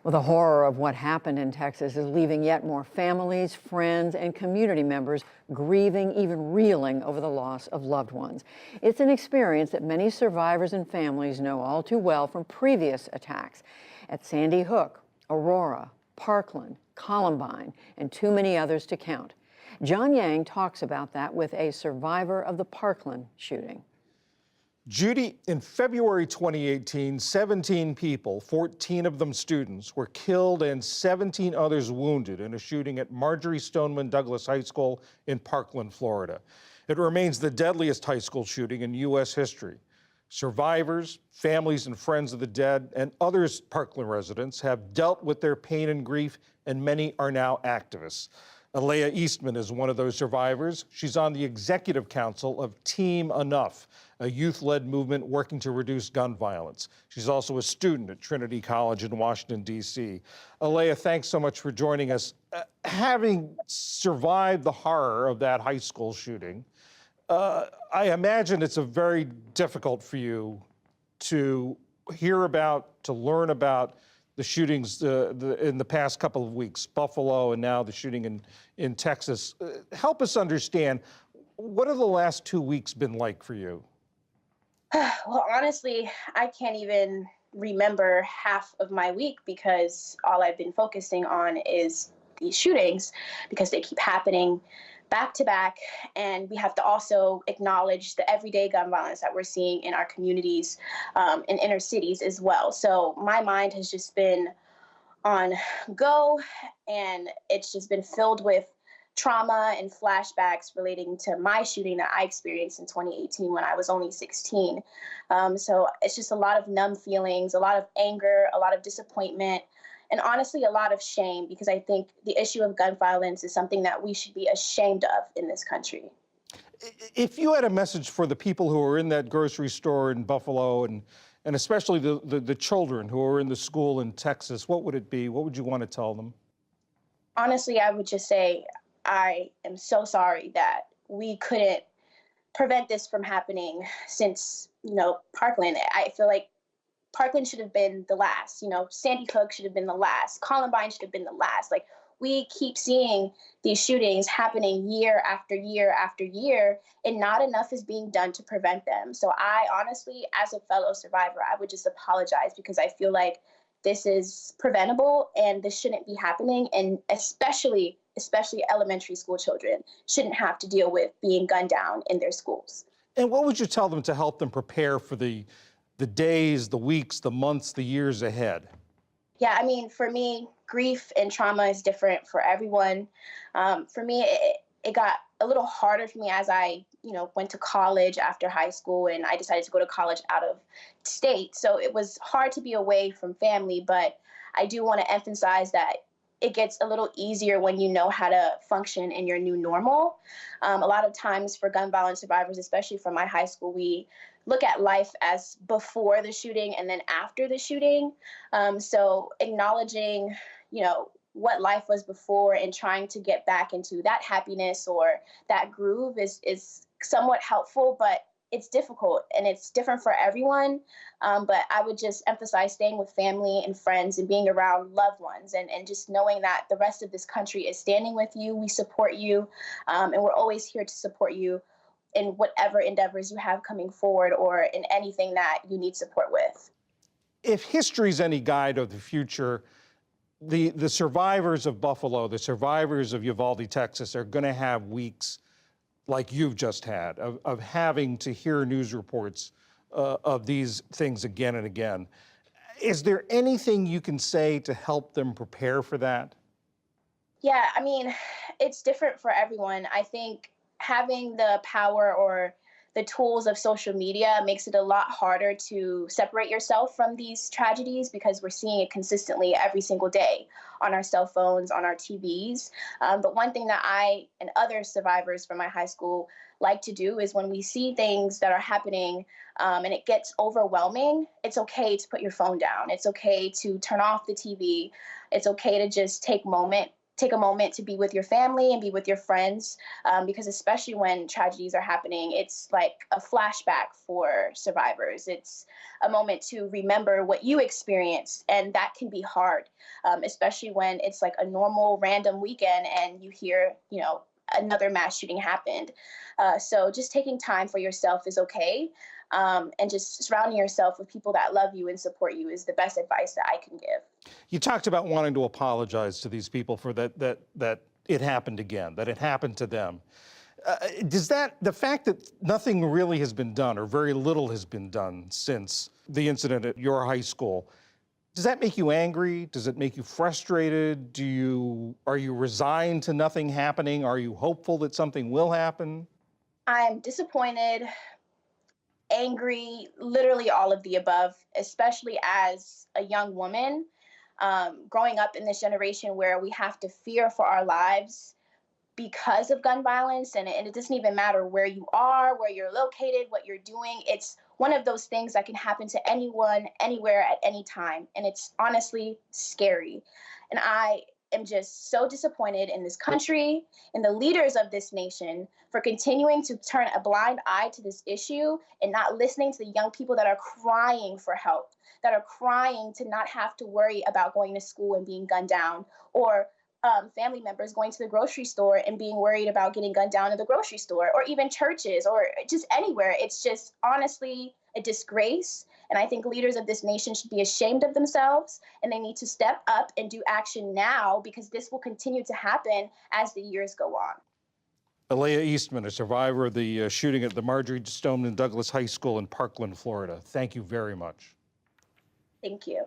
Well, the horror of what happened in Texas is leaving yet more families, friends, and community members grieving, even reeling over the loss of loved ones. It's an experience that many survivors and families know all too well from previous attacks at Sandy Hook, Aurora, Parkland, Columbine, and too many others to count. John Yang talks about that with a survivor of the Parkland shooting. Judy, in February 2018, 17 people, 14 of them students, were killed and 17 others wounded in a shooting at Marjorie Stoneman Douglas High School in Parkland, Florida. It remains the deadliest high school shooting in U.S. history. Survivors, families and friends of the dead, and other Parkland residents have dealt with their pain and grief, and many are now activists. Aalayah Eastmond is one of those survivors. She's on the executive council of Team Enough, a youth-led movement working to reduce gun violence. She's also a student at Trinity College in Washington, D.C. Aalayah, thanks so much for joining us. Having survived the horror of that high school shooting, I imagine it's very difficult for you to hear about, to learn about the shootings in the past couple of weeks, Buffalo and now the shooting in Texas. Help us understand, what have the last 2 weeks been like for you? Well, honestly, I can't even remember half of my week because all I've been focusing on is these shootings because they keep happening back to back. And we have to also acknowledge the everyday gun violence that we're seeing in our communities, in inner cities as well. So my mind has just been on go, and it's just been filled with trauma and flashbacks relating to my shooting that I experienced in 2018 when I was only 16. So it's just a lot of numb feelings, a lot of anger, a lot of disappointment, and honestly, a lot of shame, because I think the issue of gun violence is something that we should be ashamed of in this country. If you had a message for the people who are in that grocery store in Buffalo and especially the children who are in the school in Texas, what would it be? What would you want to tell them? Honestly, I would just say, I am so sorry that we couldn't prevent this from happening since, Parkland. I feel like Parkland should have been the last, Sandy Hook should have been the last, Columbine should have been the last. Like, we keep seeing these shootings happening year after year after year, and not enough is being done to prevent them. So I honestly, as a fellow survivor, I would just apologize, because I feel like this is preventable and this shouldn't be happening. And especially elementary school children shouldn't have to deal with being gunned down in their schools. And what would you tell them to help them prepare for the days, the weeks, the months, the years ahead? Yeah, I mean, for me, grief and trauma is different for everyone. For me, it got a little harder for me as I, went to college after high school, and I decided to go to college out of state. So it was hard to be away from family, but I do want to emphasize that it gets a little easier when you know how to function in your new normal. A lot of times for gun violence survivors, especially from my high school, we look at life as before the shooting and then after the shooting. So acknowledging, what life was before and trying to get back into that happiness or that groove is somewhat helpful, but it's difficult and it's different for everyone. But I would just emphasize staying with family and friends and being around loved ones, and just knowing that the rest of this country is standing with you. We support you, and we're always here to support you in whatever endeavors you have coming forward or in anything that you need support with. If history's any guide of the future, the survivors of Buffalo, the survivors of Uvalde, Texas, are going to have weeks like you've just had, of having to hear news reports of these things again and again. Is there anything you can say to help them prepare for that? Yeah, I mean, it's different for everyone. I think having the power or the tools of social media makes it a lot harder to separate yourself from these tragedies, because we're seeing it consistently every single day on our cell phones, on our TVs. But one thing that I and other survivors from my high school like to do is, when we see things that are happening and it gets overwhelming, it's okay to put your phone down. It's okay to turn off the TV. It's okay to just take take a moment to be with your family and be with your friends, because especially when tragedies are happening, it's like a flashback for survivors. It's a moment to remember what you experienced, and that can be hard, especially when it's like a normal random weekend and you hear, another mass shooting happened. So just taking time for yourself is okay. And just surrounding yourself with people that love you and support you is the best advice that I can give. You talked about wanting to apologize to these people for that it happened again, that it happened to them. Does the fact that nothing really has been done or very little has been done since the incident at your high school, does that make you angry? Does it make you frustrated? Are you resigned to nothing happening? Are you hopeful that something will happen? I'm disappointed, angry, literally all of the above, especially as a young woman, growing up in this generation where we have to fear for our lives because of gun violence. And it doesn't even matter where you are, where you're located, what you're doing. It's one of those things that can happen to anyone, anywhere, at any time. And it's honestly scary. And I am just so disappointed in this country, in the leaders of this nation, for continuing to turn a blind eye to this issue and not listening to the young people that are crying for help, that are crying to not have to worry about going to school and being gunned down, or family members going to the grocery store and being worried about getting gunned down in the grocery store, or even churches, or just anywhere. It's just honestly a disgrace. And I think leaders of this nation should be ashamed of themselves, and they need to step up and do action now, because this will continue to happen as the years go on. Aalayah Eastmond, a survivor of the shooting at the Marjory Stoneman Douglas High School in Parkland, Florida. Thank you very much. Thank you.